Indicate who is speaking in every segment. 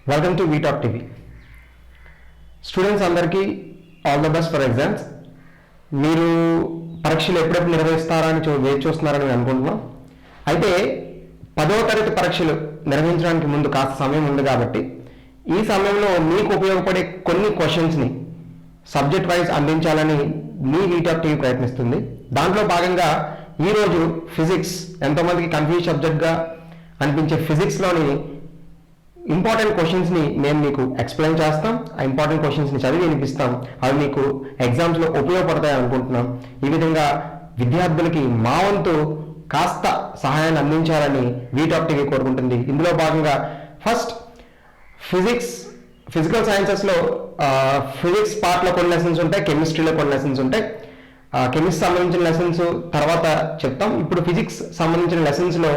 Speaker 1: Welcome to v talk TV. Students అందరికీ all the best for exams. మీరు పరీక్షలు ఎప్పుడెప్పుడు నిర్వహిస్తారని వేచి చూస్తున్నారని నేను అనుకుంటున్నాం. అయితే 10వ తరగతి పరీక్షలు నిర్వహించడానికి ముందు కాస్త సమయం ఉంది కాబట్టి ఈ సమయంలో మీకు ఉపయోగపడే కొన్ని క్వశ్చన్స్ని సబ్జెక్ట్ వైజ్ అందించాలని మీ వీటాక్ టీవీ ప్రయత్నిస్తుంది. దాంట్లో భాగంగా ఈరోజు ఫిజిక్స్, ఎంతోమందికి కన్ఫ్యూజ్ సబ్జెక్ట్గా అనిపించే ఫిజిక్స్లోని ఇంపార్టెంట్ క్వశ్చన్స్ని మేము మీకు ఎక్స్ప్లెయిన్ చేస్తాం. ఆ ఇంపార్టెంట్ క్వశ్చన్స్ని చదివి వినిపిస్తాం. అవి మీకు ఎగ్జామ్స్లో ఉపయోగపడతాయి అనుకుంటున్నాం. ఈ విధంగా విద్యార్థులకి మా వంతు కాస్త సహాయాన్ని అందించాలని వీటాక్ టీవీ కోరుకుంటుంది. ఇందులో భాగంగా ఫస్ట్ ఫిజికల్ సైన్సెస్లో ఫిజిక్స్ పార్ట్లో కొన్ని లెసన్స్ ఉంటాయి, కెమిస్ట్రీలో కొన్ని లెసన్స్ ఉంటాయి. కెమిస్ట్రీ సంబంధించిన లెసన్స్ తర్వాత చెప్తాం. ఇప్పుడు ఫిజిక్స్ సంబంధించిన లెసన్స్లో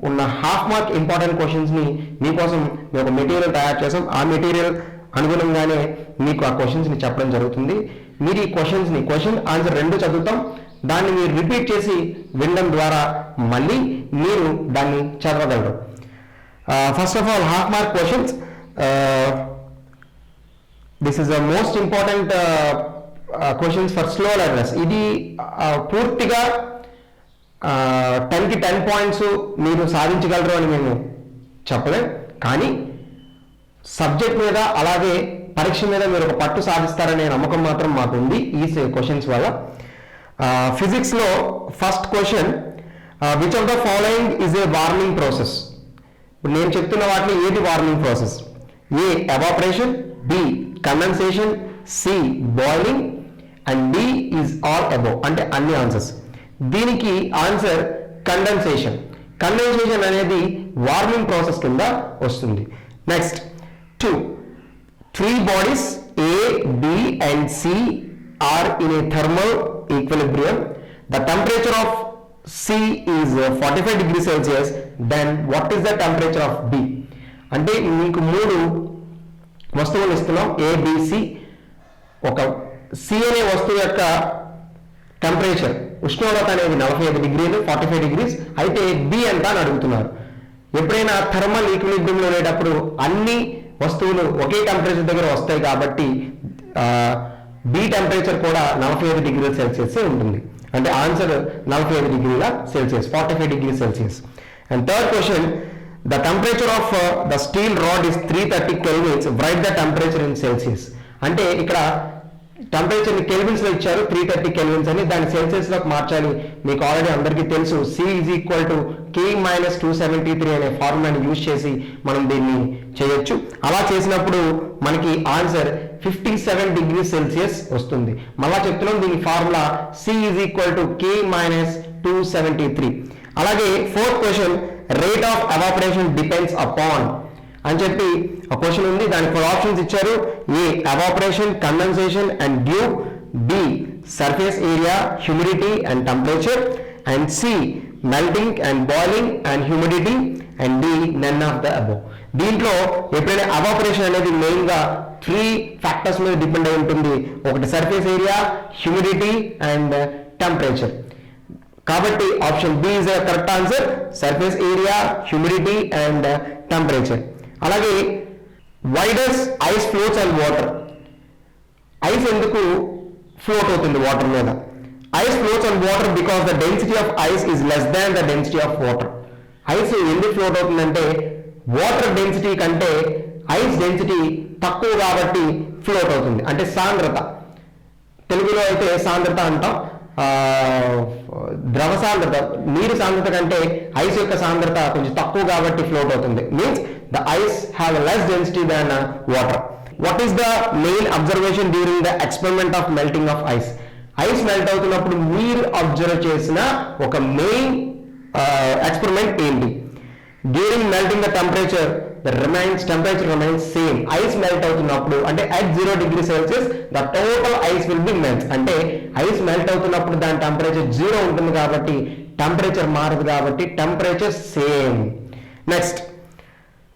Speaker 1: ఉన్న హాఫ్ మార్క్ ఇంపార్టెంట్ క్వశ్చన్స్ని మీకోసం మేము ఒక మెటీరియల్ తయారు చేసాం. ఆ మెటీరియల్ అనుగుణంగానే మీకు ఆ క్వశ్చన్స్ని చెప్పడం జరుగుతుంది. మీరు ఈ క్వశ్చన్ ఆన్సర్ రెండు చదువుతాం. దాన్ని మీరు రిపీట్ చేసి వినడం ద్వారా మళ్ళీ మీరు దాన్ని చదవగలరు. First of all half mark questions. This is the most important questions for slow learners. ఇది పూర్తిగా 10కి 10 పాయింట్స్ మీరు సాధించగలరు అని మేము చెప్పలేం, కానీ సబ్జెక్ట్ మీద అలాగే పరీక్ష మీద మీరు ఒక పట్టు సాధిస్తారనే నమ్మకం మాత్రం మాకు ఉంది ఈ క్వశ్చన్స్ వల్ల. ఫిజిక్స్లో first question, which of the following is a warming process? ఇప్పుడు నేను చెప్తున్న వాటిని ఏది warming process? A evaporation, B condensation, C boiling and D is all above, అంటే అన్ని ఆన్సర్స్. దీనికి ఆన్సర్ కండెన్సేషన్. కండెన్సేషన్ అనేది వార్మింగ్ ప్రాసెస్ కింద వస్తుంది. Next 2, 3 bodies A, B and C are in a thermal equilibrium. The temperature of C is 45 degrees Celsius. Then what is the temperature of B? అంటే మీకు 3 వస్తువులు ఇస్తున్నాం, A, B, C. ఒక C అనే వస్తువు యొక్క టెంపరేచర్, ఉష్ణోగ్రత అనేది 45 డిగ్రీలు, 45 డిగ్రీస్. అయితే బి ఎంత అని అడుగుతున్నారు. ఎప్పుడైనా థర్మల్ ఈక్విలిబ్రియంలో ఉండేటప్పుడు అన్ని వస్తువులు ఒకే టెంపరేచర్ దగ్గర వస్తాయి కాబట్టి బి టెంపరేచర్ కూడా 45 డిగ్రీల సెల్సియస్ ఉంటుంది. అంటే ఆన్సర్ 45 డిగ్రీల Celsius, 45 degree Celsius. And third question, the temperature of the steel rod is 330 kelvins. Right the temperature in Celsius. అంటే ఇక్కడ టెంపరేచర్ ని కెల్విన్స్ లో ఇచ్చారు, 330 కెల్విన్స్ అని. దాన్ని సెల్సియస్ లోకి మార్చాలి. మీకు ఆల్రెడీ అందరికీ తెలుసు, C is equal to K-273 అనే ఫార్ములాని యూజ్ చేసి మనం దీన్ని చేయొచ్చు. అలా చేసినప్పుడు మనకి ఆన్సర్ 57 డిగ్రీ సెల్సియస్ వస్తుంది. మళ్ళా చెప్తున్నాం, దీని formula C is equal to K-273. అలాగే fourth question, rate of evaporation depends upon అని చెప్పి ఒక క్వశ్చన్ ఉంది. దానికి 4 ఆప్షన్స్ ఇచ్చారు. A evaporation, condensation and dew, B surface area, humidity and temperature, and C melting and boiling and humidity, and D none of the above. దీంట్లో ఎప్పుడైనా evaporation అనేది main గా 3 ఫ్యాక్టర్స్ మీద డిపెండ్ అయి ఉంటుంది. ఒకటి surface area, humidity and temperature. కాబట్టి option B is the correct answer, surface area, humidity and temperature. అలాగే why does ice floats on water? Ice ఎందుకు ఫ్లోట్ అవుతుంది వాటర్ మీద? Ice floats on water because the density of ice is less than the density of water. Ice ఎందుకు float అవుతుందంటే water density కంటే ice density తక్కువ కాబట్టి float అవుతుంది. అంటే సాంద్రత, తెలుగులో అయితే సాంద్రత అంటాం. ద్రవ సాంద్రత, నీరు సాంద్రత కంటే ఐస్ యొక్క సాంద్రత కొంచెం తక్కువ కాబట్టి ఫ్లోట్ అవుతుంది. Means the ice have less density than water. What is the main observation during the experiment of melting of ice? Ice melt అవుతున్నప్పుడు మీరు అబ్జర్వ్ చేసిన ఒక మెయిన్ ఎక్స్పెరిమెంట్ ఏంటి? During melting the temperature temperature remains same. Ice melt అవుతున్నప్పుడు అంటే at 0 degree Celsius the total ice will be melt. అంటే ice melt అవుతున్నప్పుడు దాని టెంపరేచర్ 0 ఉంటుంది కాబట్టి టెంపరేచర్ మారదు కాబట్టి temperature same. Next,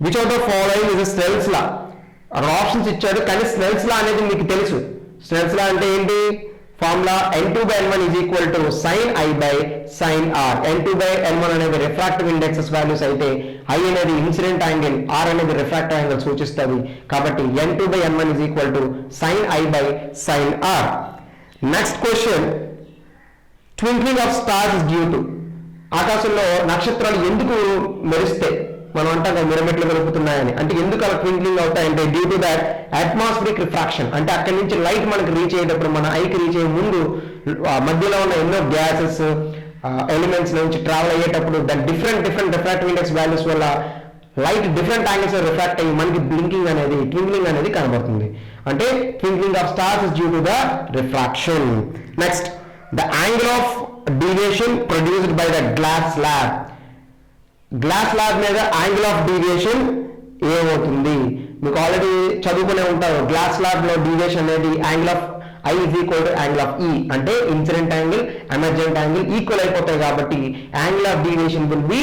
Speaker 1: which of the following is Snell's law? Options ఇచ్చాడు కానీ స్నెల్స్ లా అనేది మీకు తెలుసు. స్నెల్స్ లా అంటే ఏంటి? Formula n2/n1 is equal to sin I by sin r. n2/n1 అనేది రిఫ్రాక్టివ్ ఇండెక్సెస్ వాల్యూస్ అయితే I అనేది ఇన్సిడెంట్ యాంగిల్, r అనేది రిఫ్రాక్టివ్ యాంగిల్ సూచిస్తుంది. కాబట్టి n2/n1 is equal to sin I by sin r. Next question, twinkling of stars is due to. ఆకాశంలో నక్షత్రాలు ఎందుకు మెరుస్తాయి, మనం అంటాం కదా మిరమెట్లు వెలుగుతున్నాయని, అంటే ఎందుకు అలా ట్వింక్లింగ్ అవుతాయంటే due to that atmospheric refraction. అంటే అక్కడి నుంచి లైట్ మనకి రీచ్ అయ్యేటప్పుడు, మన ఐకి రీచ్ అయ్యే ముందు మధ్యలో ఉన్న ఎన్నో గ్యాసెస్ ఎలిమెంట్స్ నుంచి ట్రావెల్ అయ్యేటప్పుడు దాని డిఫరెంట్ రిఫ్రాక్టివ్ ఇండెక్స్ వాల్యూస్ వల్ల లైట్ డిఫరెంట్ యాంగిల్స్ రిఫ్రాక్ట్ అయ్యి మనకి బ్లింకింగ్ అనేది, ట్వింక్లింగ్ అనేది కనబడుతుంది. అంటే twinkling of stars is due to the refraction. Next, the angle of deviation produced by the glass slab. Glass slab మీద యాంగిల్ ఆఫ్ డీవియేషన్ ఏమవుతుంది? మీకు ఆల్రెడీ చదువుకునే ఉంటారు, గ్లాస్ స్లాబ్ లో డీవియేషన్ అనేది angle of I is equal to angle of E, అంటే incident angle emergent angle equal అయిపోతాయి కాబట్టి angle of deviation will be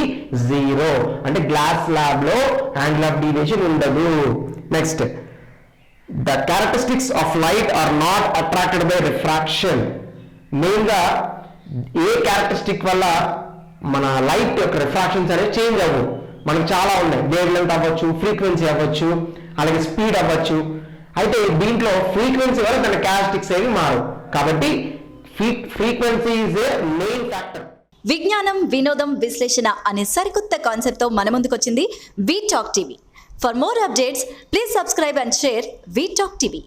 Speaker 1: 0. అంటే గ్లాస్ స్లాబ్ లో యాంగిల్ ఆఫ్ డీవియేషన్ ఉండదు. Next, the characteristics of light are not attracted by refraction. Main గా ఏ characteristic వల్ల మన లైట్ యొక్క రిఫ్రాక్షన్స్ అనేవి చేంజ్ అవ్వవు. మనకు చాలా ఉన్నాయి, వేవ్ లెంత్ అవ్వచ్చు, ఫ్రీక్వెన్సీ అవ్వచ్చు, అలాగే స్పీడ్ అవ్వచ్చు. అయితే దీంట్లో ఫ్రీక్వెన్సీ వల్ల దాని క్యారెక్టరిస్టిక్స్ ఏవి మారు. కాబట్టి frequency is a main factor.
Speaker 2: విజ్ఞానం, వినోదం, విశ్లేషణ అనే సరికొత్త కాన్సెప్ట్ తో మన ముందుకు వచ్చింది we talk TV. For more updates please subscribe and share we talk TV.